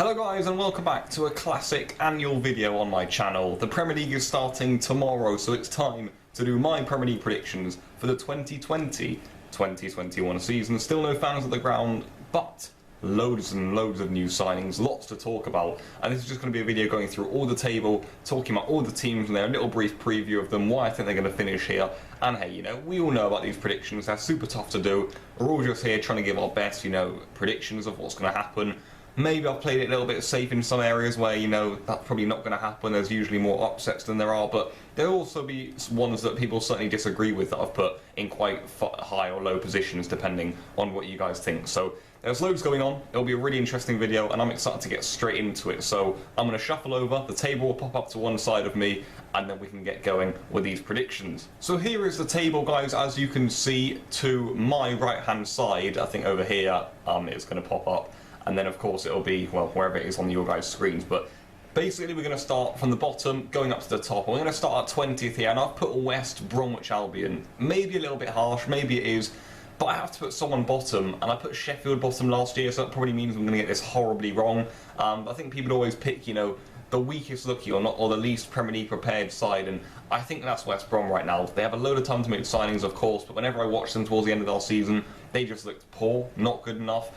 Hello guys and welcome back to a classic annual video on my channel. The Premier League is starting tomorrow, so it's time to do my Premier League predictions for the 2020-2021 season. Still no fans at the ground, but loads and loads of new signings, lots to talk about. And this is just going to be a video going through all the table, talking about all the teams and their little brief preview of them, why I think they're going to finish here. And hey, you know, we all know about these predictions, they're super tough to do. We're all just here trying to give our best, you know, predictions of what's going to happen. Maybe I've played it a little bit safe in some areas where, you know, that's probably not going to happen. There's usually more upsets than there are, but there'll also be ones that people certainly disagree with that I've put in quite high or low positions depending on what you guys think. So there's loads going on. It'll be a really interesting video and I'm excited to get straight into it. So I'm going to shuffle over, the table will pop up to one side of me and then we can get going with these predictions. So here is the table, guys, as you can see to my right hand side. I think over here it's going to pop up. And then of course it'll be, well, wherever it is on your guys' screens. But basically we're going to start from the bottom, going up to the top. We're going to start at 20th here, and I've put West Bromwich Albion. Maybe a little bit harsh, maybe it is, but I have to put someone bottom, and I put Sheffield bottom last year, so that probably means I'm going to get this horribly wrong. I think people always pick, you know, the weakest looking or the least Premier League prepared side, and I think that's West Brom right now. They have a load of time to make signings, of course, but whenever I watch them towards the end of their season, they just looked poor, not good enough.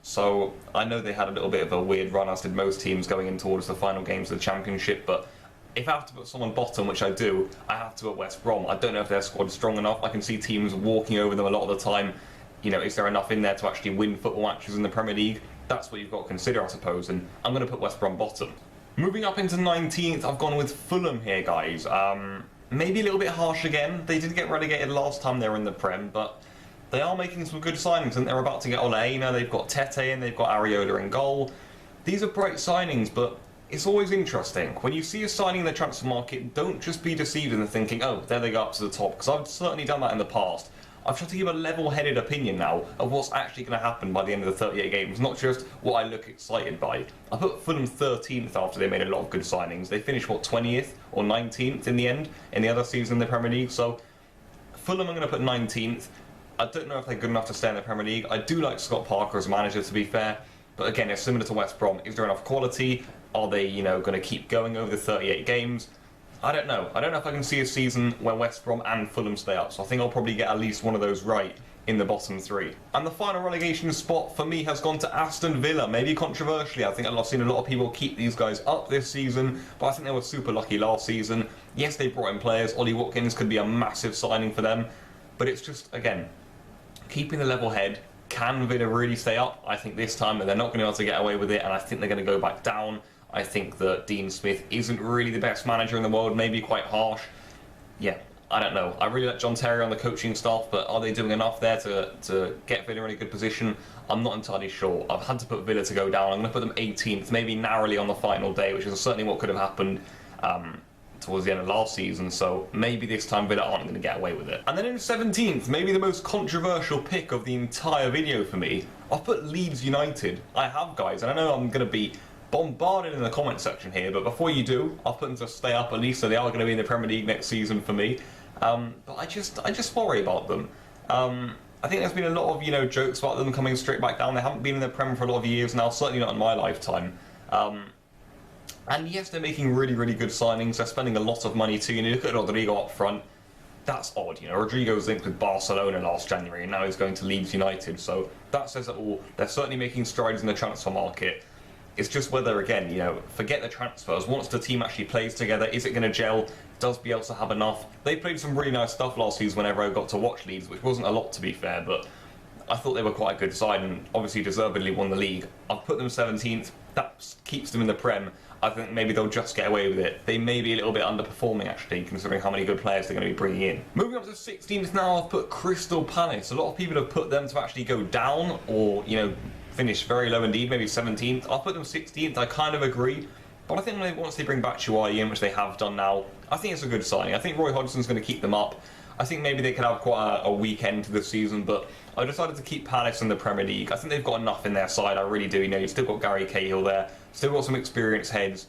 So I know they had a little bit of a weird run, as did most teams going in towards the final games of the Championship, but if I have to put someone bottom, which I do, I have to put West Brom. I don't know if their squad's strong enough. I can see teams walking over them a lot of the time. You know, is there enough in there to actually win football matches in the Premier League? That's what you've got to consider, I suppose, and I'm going to put West Brom bottom. Moving up into 19th, I've gone with Fulham here, guys. Maybe a little bit harsh again. They did get relegated last time they were in the Prem, but they are making some good signings, and they're about to get Ole. You know, they've got Tete in, they've got Areola in goal. These are bright signings, but it's always interesting. When you see a signing in the transfer market, don't just be deceived into thinking, oh, there they go up to the top, because I've certainly done that in the past. I've tried to give a level-headed opinion now of what's actually going to happen by the end of the 38 games, not just what I look excited by. I put Fulham 13th after they made a lot of good signings. They finished, what, 20th or 19th in the end, in the other season in the Premier League, so Fulham I'm going to put 19th. I don't know if they're good enough to stay in the Premier League. I do like Scott Parker as manager, to be fair. But again, it's similar to West Brom. Is there enough quality? Are they, you know, going to keep going over the 38 games? I don't know. I don't know if I can see a season where West Brom and Fulham stay up. So I think I'll probably get at least one of those right in the bottom three. And the final relegation spot for me has gone to Aston Villa. Maybe controversially. I think I've seen a lot of people keep these guys up this season. But I think they were super lucky last season. Yes, they brought in players. Ollie Watkins could be a massive signing for them. But it's just, again, keeping the level head. Can Villa really stay up? I think this time they're not going to be able to get away with it, and I think they're going to go back down. I think that Dean Smith isn't really the best manager in the world, maybe quite harsh. Yeah, I don't know. I really like John Terry on the coaching staff, but are they doing enough there to get Villa in a good position? I'm not entirely sure. I've had to put Villa to go down. I'm going to put them 18th, maybe narrowly on the final day, which is certainly what could have happened towards the end of last season, so maybe this time Villa aren't going to get away with it. And then in 17th, maybe the most controversial pick of the entire video for me, I've put Leeds United. I have, guys, and I know I'm going to be bombarded in the comment section here, but before you do, I've put them to stay up at least, so they are going to be in the Premier League next season for me. But I just worry about them. I think there's been a lot of, you know, jokes about them coming straight back down. They haven't been in the Premier for a lot of years now, certainly not in my lifetime. And yes, they're making really, really good signings. They're spending a lot of money too. You know, look at Rodrigo up front. That's odd. You know, Rodrigo was linked with Barcelona last January, and now he's going to Leeds United. So that says it all. They're certainly making strides in the transfer market. It's just whether, again, you know, forget the transfers. Once the team actually plays together, is it going to gel? Does Bielsa have enough? They played some really nice stuff last season whenever I got to watch Leeds, which wasn't a lot, to be fair, but I thought they were quite a good side and obviously deservedly won the league. I've put them 17th. That keeps them in the Prem. I think maybe they'll just get away with it. They may be a little bit underperforming, actually, considering how many good players they're going to be bringing in. Moving up to 16th now, I've put Crystal Palace. A lot of people have put them to actually go down or, you know, finish very low indeed, maybe 17th. I'll put them 16th. I kind of agree. But I think once they bring back Chuai in, which they have done now, I think it's a good signing. I think Roy Hodgson's going to keep them up. I think maybe they could have quite a weak end to the season, but I decided to keep Palace in the Premier League. I think they've got enough in their side, I really do. You know, you've still got Gary Cahill there, still got some experienced heads.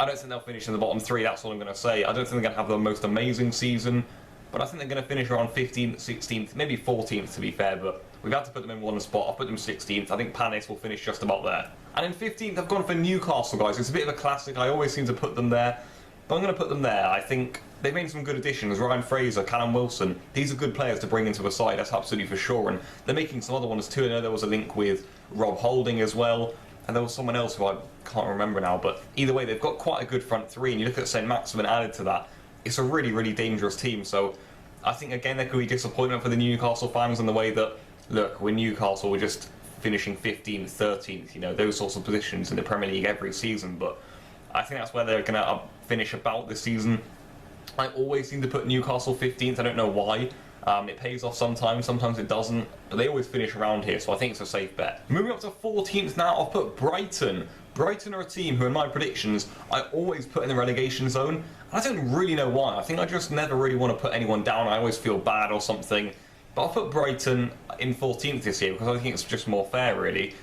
I don't think they'll finish in the bottom three, that's all I'm going to say. I don't think they're going to have the most amazing season, but I think they're going to finish around 15th, 16th, maybe 14th to be fair, but we've had to put them in one spot. I've put them 16th. I think Palace will finish just about there. And in 15th, I've gone for Newcastle, guys. It's a bit of a classic. I always seem to put them there. But I'm going to put them there. I think they've made some good additions. Ryan Fraser, Callum Wilson. These are good players to bring into a side, that's absolutely for sure. And they're making some other ones too. I know there was a link with Rob Holding as well. And there was someone else who I can't remember now. But either way, they've got quite a good front three. And you look at St. Maximin added to that. It's a really, really dangerous team. So I think, again, there could be disappointment for the Newcastle fans in the way that, look, we're Newcastle, we're just finishing 15th, 13th, you know, those sorts of positions in the Premier League every season. But I think that's where they're going to finish about this season. I always seem to put Newcastle 15th. I don't know why. It pays off sometimes it doesn't. But they always finish around here, so I think it's a safe bet. Moving up to 14th now, I've put Brighton. Brighton are a team who, in my predictions, I always put in the relegation zone. And I don't really know why. I think I just never really want to put anyone down. I always feel bad or something. But I'll put Brighton in 14th this year because I think it's just more fair, really.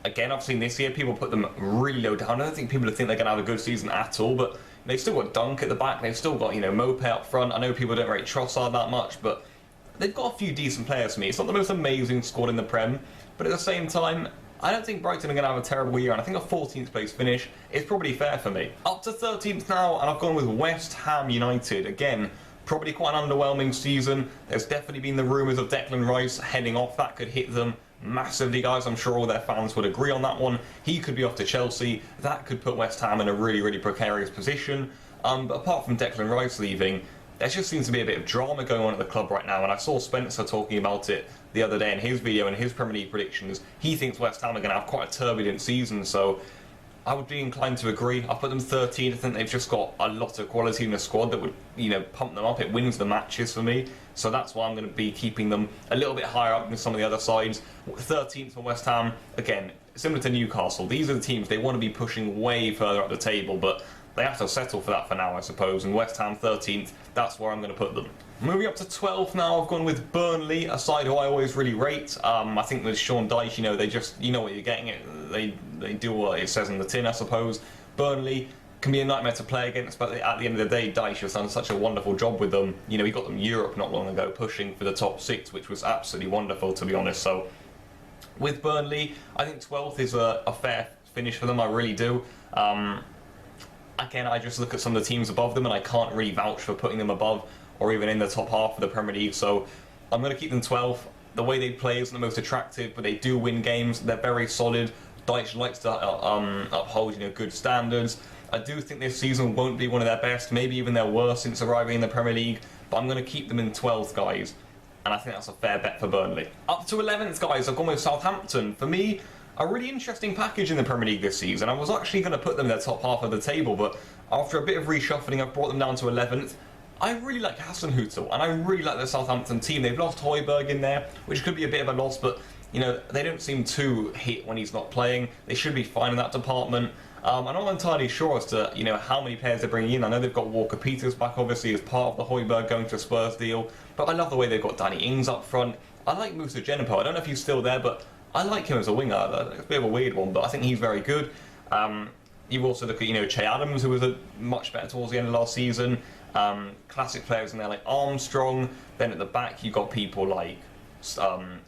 Again, I've seen this year people put them really low down. I don't think people think they're going to have a good season at all, but they've still got Dunk at the back. They've still got, you know, Mope up front. I know people don't rate Trossard that much, but they've got a few decent players for me. It's not the most amazing squad in the Prem, but at the same time, I don't think Brighton are going to have a terrible year, and I think a 14th place finish is probably fair for me. Up to 13th now, and I've gone with West Ham United. Again, probably quite an underwhelming season. There's definitely been the rumours of Declan Rice heading off. That could hit them massively, guys. I'm sure all their fans would agree on that one. He could be off to Chelsea. That could put West Ham in a really, really precarious position. But apart from Declan Rice leaving, there just seems to be a bit of drama going on at the club right now, and I saw Spencer talking about it the other day in his video and his Premier League predictions. He thinks West Ham are going to have quite a turbulent season, so I would be inclined to agree. I've put them 13th. I think they've just got a lot of quality in the squad that would, you know, pump them up. It wins the matches for me, so that's why I'm going to be keeping them a little bit higher up than some of the other sides. 13th for West Ham, again, similar to Newcastle. These are the teams they want to be pushing way further up the table, but they have to settle for that for now, I suppose. And West Ham 13th, that's where I'm going to put them. Moving up to 12th now, I've gone with Burnley, a side who I always really rate. I think with Sean Dyche, you know, they just, you know what you're getting. They do what it says in the tin, I suppose. Burnley can be a nightmare to play against, but at the end of the day, Dyche has done such a wonderful job with them. You know, he got them Europe not long ago, pushing for the top 6, which was absolutely wonderful, to be honest. So with Burnley, I think 12th is a fair finish for them, I really do. Again, I just look at some of the teams above them and I can't really vouch for putting them above or even in the top half of the Premier League, so I'm going to keep them 12th. The way they play isn't the most attractive, but they do win games. They're very solid. Dyche likes to uphold, you know, good standards. I do think this season won't be one of their best, maybe even their worst since arriving in the Premier League, but I'm going to keep them in 12th, guys, and I think that's a fair bet for Burnley. Up to 11th, guys, I've gone with Southampton. For me, a really interesting package in the Premier League this season. I was actually going to put them in the top half of the table, but after a bit of reshuffling, I've brought them down to 11th. I really like Hasenhüttl, and I really like the Southampton team. They've lost Højbjerg in there, which could be a bit of a loss, but, you know, they don't seem too hit when he's not playing. They should be fine in that department. I'm not entirely sure as to, you know, how many players they're bringing in. I know they've got Walker Peters back, obviously, as part of the Højbjerg going to Spurs deal, but I love the way they've got Danny Ings up front. I like Moussa Djenepo. I don't know if he's still there, but I like him as a winger. It's a bit of a weird one, but I think he's very good. You also look at, you know, Che Adams, who was much better towards the end of last season. Classic players in there like Armstrong. Then at the back you got people like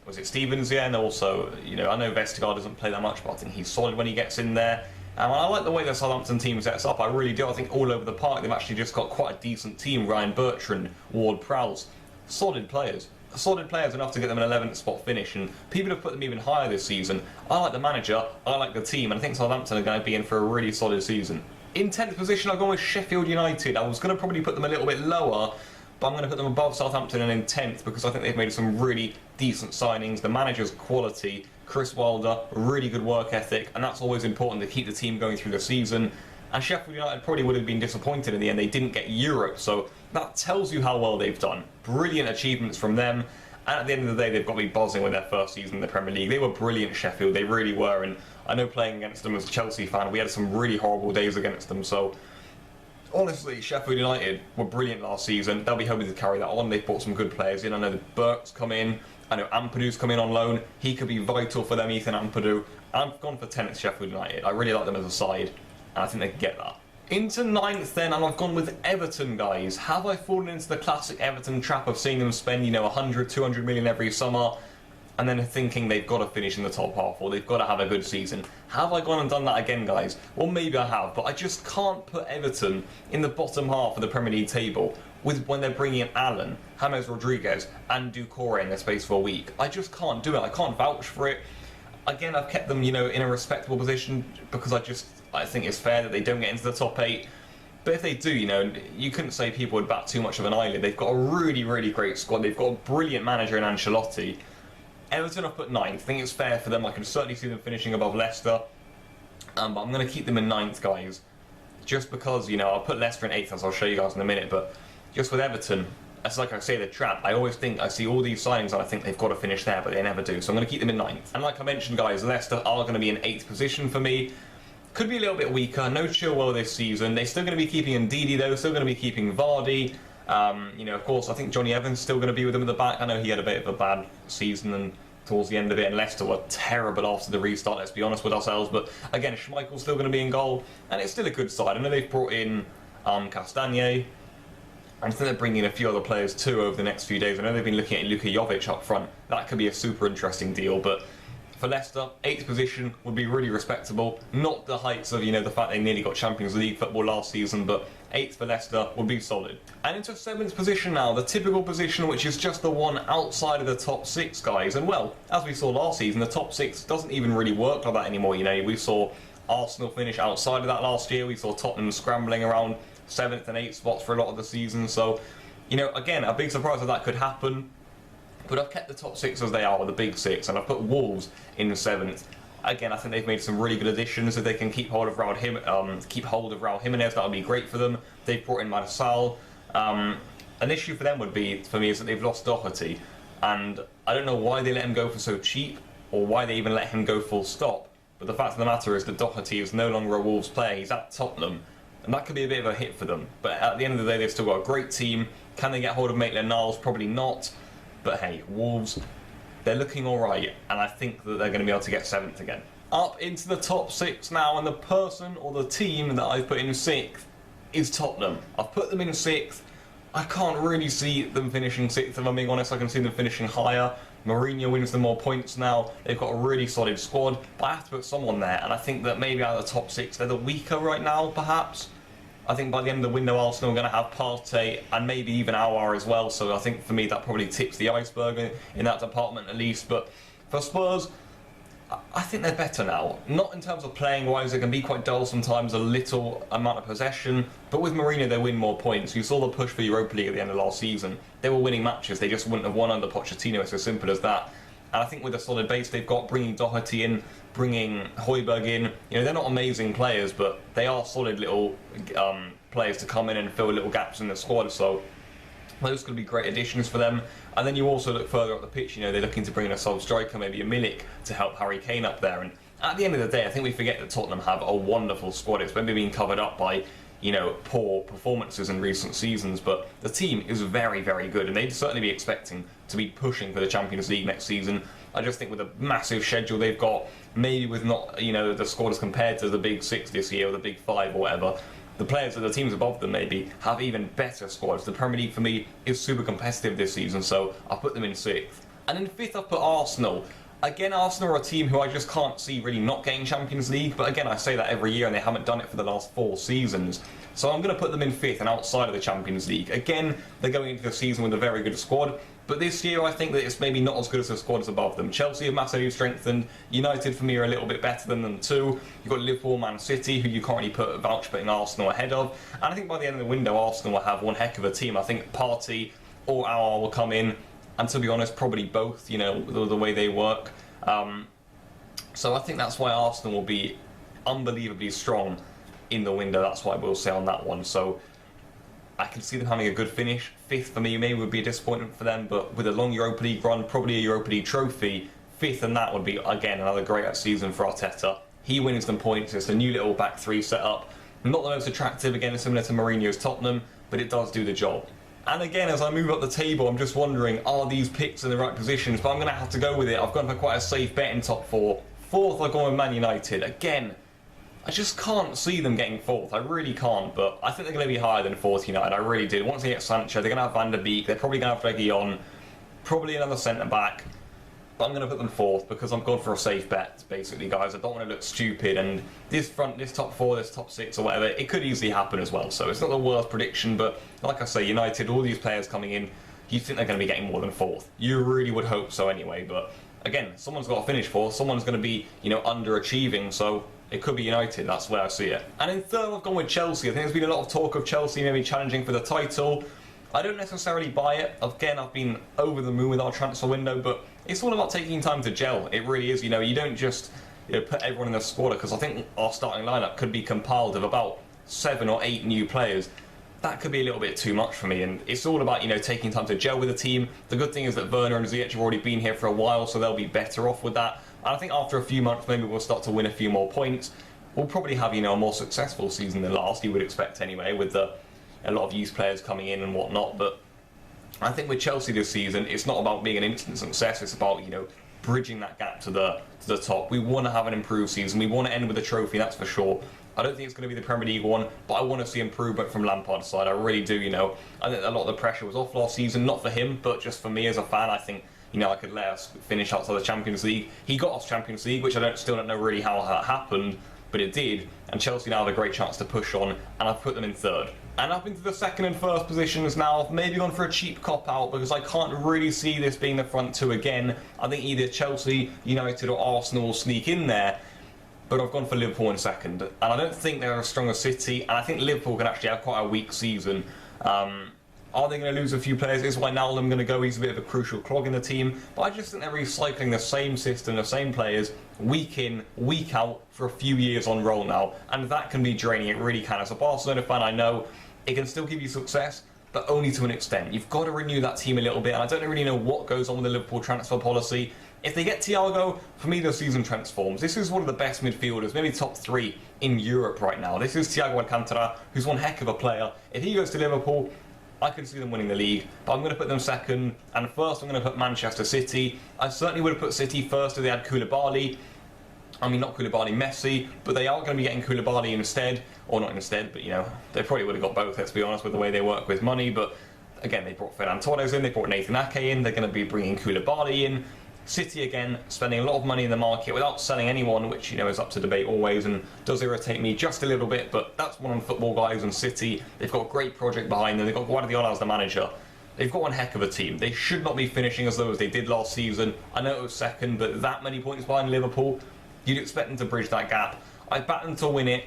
was it Stevens? Yeah, and also, you know, I know Vestergaard doesn't play that much, but I think he's solid when he gets in there. And I like the way the Southampton team sets up. I really do. I think all over the park they've actually just got quite a decent team. Ryan Bertrand, Ward-Prowse, solid players. Solid players enough to get them an 11th spot finish, and people have put them even higher this season. I like the manager, I like the team, and I think Southampton are going to be in for a really solid season. In 10th position, I've gone with Sheffield United. I was going to probably put them a little bit lower, but I'm going to put them above Southampton and in 10th because I think they've made some really decent signings. The manager's quality, Chris Wilder, really good work ethic, and that's always important to keep the team going through the season. And Sheffield United probably would have been disappointed in the end. They didn't get Europe, so that tells you how well they've done. Brilliant achievements from them. And at the end of the day, they've got to be buzzing with their first season in the Premier League. They were brilliant, Sheffield. They really were. And I know playing against them as a Chelsea fan, we had some really horrible days against them. So honestly, Sheffield United were brilliant last season. They'll be hoping to carry that on. They've brought some good players in. I know that Burke's come in. I know Ampadu's come in on loan. He could be vital for them, Ethan Ampadu. I've gone for 10th Sheffield United. I really like them as a side, and I think they can get that. Into 9th then, and I've gone with Everton, guys. Have I fallen into the classic Everton trap of seeing them spend, you know, 100, 200 million every summer? and then thinking they've got to finish in the top half or they've got to have a good season. Have I gone and done that again, guys? Well, maybe I have, but I just can't put Everton in the bottom half of the Premier League table when they're bringing in Allen, James Rodriguez and Doucouré in their space for a week. I just can't do it. I can't vouch for it. Again, I've kept them, in a respectable position because I think it's fair that they don't get into the top 8. But if they do, you couldn't say people would bat too much of an eyelid. They've got a really, really great squad. They've got a brilliant manager in Ancelotti. Everton I've put 9th. I think it's fair for them. I can certainly see them finishing above Leicester. But I'm going to keep them in 9th, guys. Just because, I'll put Leicester in 8th, as I'll show you guys in a minute. But just with Everton, it's like I say, the trap. I always think I see all these signings and I think they've got to finish there, but they never do. So I'm going to keep them in 9th. And like I mentioned, guys, Leicester are going to be in 8th position for me. Could be a little bit weaker. No Chilwell this season. They're still going to be keeping Ndidi, though. Still going to be keeping Vardy. Of course, I think Johnny Evans still going to be with them at the back. I know he had a bit of a bad season and towards the end of it, and Leicester were terrible after the restart, let's be honest with ourselves. But again, Schmeichel's still going to be in goal, and it's still a good side. I know they've brought in Castagne. I think they're bringing in a few other players too over the next few days. I know they've been looking at Luka Jovic up front. That could be a super interesting deal, but for Leicester, 8th position would be really respectable. Not the heights of, the fact they nearly got Champions League football last season, but 8th for Leicester would be solid. And into 7th position now, the typical position which is just the one outside of the top 6, guys. And well, as we saw last season, the top 6 doesn't even really work like that anymore. We saw Arsenal finish outside of that last year. We saw Tottenham scrambling around 7th and 8th spots for a lot of the season. So, again, a big surprise that could happen. But I've kept the top 6 as they are, with the big 6, and I've put Wolves in 7th. Again, I think they've made some really good additions. If they can keep hold of Raul Jimenez, that would be great for them. They've brought in Marçal. An issue for them would be, for me, is that they've lost Doherty, and I don't know why they let him go for so cheap, or why they even let him go full stop. But the fact of the matter is that Doherty is no longer a Wolves player. He's at Tottenham, and that could be a bit of a hit for them. But at the end of the day, they've still got a great team. Can they get hold of Maitland-Niles? Probably not. But hey, Wolves, they're looking alright, and I think that they're going to be able to get 7th again. Up into the top 6 now, and the person or the team that I've put in 6th is Tottenham. I've put them in 6th. I can't really see them finishing 6th, if I'm being honest. I can see them finishing higher. Mourinho wins them more points now. They've got a really solid squad, but I have to put someone there, and I think that maybe out of the top 6, they're the weaker right now, perhaps. I think by the end of the window, Arsenal are going to have Partey and maybe even Aouar as well. So I think for me, that probably tips the iceberg in that department at least. But for Spurs, I think they're better now. Not in terms of playing wise, they can be quite dull sometimes, a little amount of possession. But with Mourinho, they win more points. You saw the push for Europa League at the end of last season. They were winning matches. They just wouldn't have won under Pochettino. It's as simple as that. And I think with a solid base they've got, bringing Doherty in, bringing Højbjerg in, they're not amazing players, but they are solid little players to come in and fill little gaps in the squad. So those could be great additions for them. And then you also look further up the pitch, they're looking to bring in a sole striker, maybe a Milik, to help Harry Kane up there. And at the end of the day, I think we forget that Tottenham have a wonderful squad. It's maybe been covered up by poor performances in recent seasons, but the team is very, very good, and they'd certainly be expecting to be pushing for the Champions League next season. I just think with a massive schedule they've got, maybe with not, the squad as compared to the big 6 this year, or the big 5 or whatever, the players of the teams above them maybe have even better squads. The Premier League for me is super competitive this season, so I'll put them in 6th. And in 5th I've put Arsenal. Again, Arsenal are a team who I just can't see really not getting Champions League, but again, I say that every year and they haven't done it for the last 4 seasons. So I'm going to put them in 5th and outside of the Champions League. Again, they're going into the season with a very good squad, but this year I think that it's maybe not as good as the squads above them. Chelsea have massively strengthened. United for me are a little bit better than them too. You've got Liverpool, Man City, who you can't really putting Arsenal ahead of. And I think by the end of the window, Arsenal will have one heck of a team. I think Partey or Aouar will come in, and to be honest, probably both, the way they work. So I think that's why Arsenal will be unbelievably strong in the window. That's what I will say on that one. So I can see them having a good finish. 5th for me maybe would be a disappointment for them, but with a long Europa League run, probably a Europa League trophy, 5th and that would be, again, another great season for Arteta. He wins them points. It's a new little back 3 setup. Not the most attractive, again, similar to Mourinho's Tottenham, but it does do the job. And again, as I move up the table, I'm just wondering, are these picks in the right positions? But I'm going to have to go with it. I've gone for quite a safe bet in top 4. 4th, I've gone with Man United. Again, I just can't see them getting 4th. I really can't, but I think they're going to be higher than 4th United. I really do. Once they get Sancho, they're going to have Van der Beek. They're probably going to have Reguilon. Probably another centre-back. but I'm going to put them 4th because I'm going for a safe bet, basically, guys. I don't want to look stupid, and this top 4, this top 6 or whatever, it could easily happen as well. So it's not the worst prediction, but like I say, United, all these players coming in, you think they're going to be getting more than 4th. You really would hope so anyway, but again, someone's got to finish 4th, someone's going to be, underachieving, so it could be United, that's where I see it. And in 3rd, I've gone with Chelsea. I think there's been a lot of talk of Chelsea maybe challenging for the title. I don't necessarily buy it. Again, I've been over the moon with our transfer window, but it's all about taking time to gel. It really is. You don't just put everyone in the squad, because I think our starting lineup could be compiled of about 7 or 8 new players. That could be a little bit too much for me, and it's all about taking time to gel with the team. The good thing is that Werner and Ziyech have already been here for a while, so they'll be better off with that. And I think after a few months, maybe we'll start to win a few more points. We'll probably have a more successful season than last, you would expect anyway, with a lot of youth players coming in and whatnot. But I think with Chelsea this season, it's not about being an instant success. It's about bridging that gap to the top. We want to have an improved season. We want to end with a trophy, that's for sure. I don't think it's going to be the Premier League one, but I want to see improvement from Lampard's side. I really do. I think a lot of the pressure was off last season, not for him, but just for me as a fan. I think I could let us finish outside the Champions League. He got us Champions League, which I still don't know really how that happened, but it did. And Chelsea now have a great chance to push on, and I've put them in 3rd. And up into the 2nd and 1st positions now. I've maybe gone for a cheap cop-out because I can't really see this being the front 2 again. I think either Chelsea, United or Arsenal will sneak in there. But I've gone for Liverpool in 2nd. And I don't think they're as strong as City. And I think Liverpool can actually have quite a weak season. Are they going to lose a few players? Is Wijnaldum going to go? He's a bit of a crucial cog in the team. But I just think they're recycling the same system, the same players, week in, week out, for a few years on roll now. And that can be draining. It really can. As a Barcelona fan, I know it can still give you success, but only to an extent. You've got to renew that team a little bit. And I don't really know what goes on with the Liverpool transfer policy. If they get Thiago, for me the season transforms. This is one of the best midfielders, maybe top 3 in Europe right now. This is Thiago Alcantara, who's one heck of a player. If he goes to Liverpool, I could see them winning the league, but I'm going to put them 2nd, and 1st I'm going to put Manchester City. I certainly would have put City 1st if they had Koulibaly. I mean, not Koulibaly, Messi, but they are going to be getting Koulibaly instead, or not instead, but they probably would have got both, let's be honest, with the way they work with money. But again, they brought Ferran Torres in, they brought Nathan Ake in, they're going to be bringing Koulibaly in. City again, spending a lot of money in the market without selling anyone, which is up to debate always and does irritate me just a little bit, but that's one on football, guys. And City, they've got a great project behind them. They've got Guardiola as the manager. They've got one heck of a team. They should not be finishing as low as they did last season. I know it was 2nd, but that many points behind Liverpool, you'd expect them to bridge that gap. I back them to win it.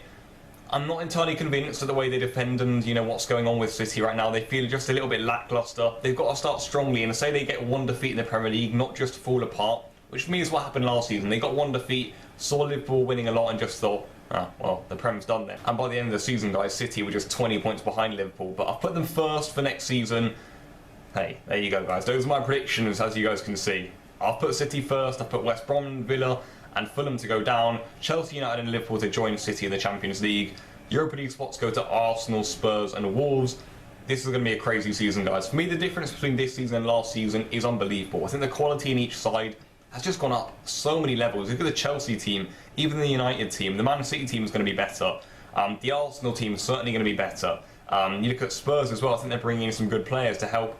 I'm not entirely convinced of the way they defend and what's going on with City right now. They feel just a little bit lacklustre. They've got to start strongly and say they get one defeat in the Premier League, not just fall apart, which means what happened last season. They got one defeat, saw Liverpool winning a lot and just thought, well, the Prem's done then. And by the end of the season, guys, City were just 20 points behind Liverpool. But I've put them 1st for next season. Hey, there you go, guys. Those are my predictions, as you guys can see. I've put City 1st, I've put West Brom, Villa and Fulham to go down, Chelsea, United and Liverpool to join City in the Champions League. Europa League spots go to Arsenal, Spurs and Wolves. This is going to be a crazy season, guys. For me, the difference between this season and last season is unbelievable. I think the quality in each side has just gone up so many levels. Look at the Chelsea team, even the United team. The Man City team is going to be better. The Arsenal team is certainly going to be better. You look at Spurs as well. I think they're bringing in some good players to help,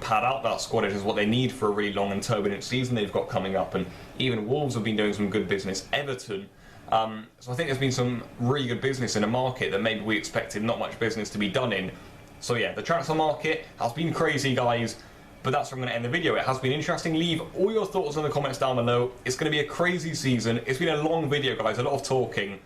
pad out that squad, which is what they need for a really long and turbulent season they've got coming up. And even Wolves have been doing some good business. Everton. So I think there's been some really good business in a market that maybe we expected not much business to be done in. So yeah, the transfer market has been crazy, guys. But that's where I'm going to end the video. It has been interesting. Leave all your thoughts in the comments down below. It's going to be a crazy season. It's been a long video, guys. A lot of talking.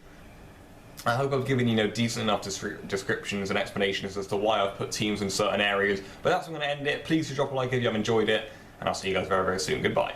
I hope I've given decent enough descriptions and explanations as to why I've put teams in certain areas. But that's where I'm going to end it. Please do drop a like if you have enjoyed it. And I'll see you guys very, very soon. Goodbye.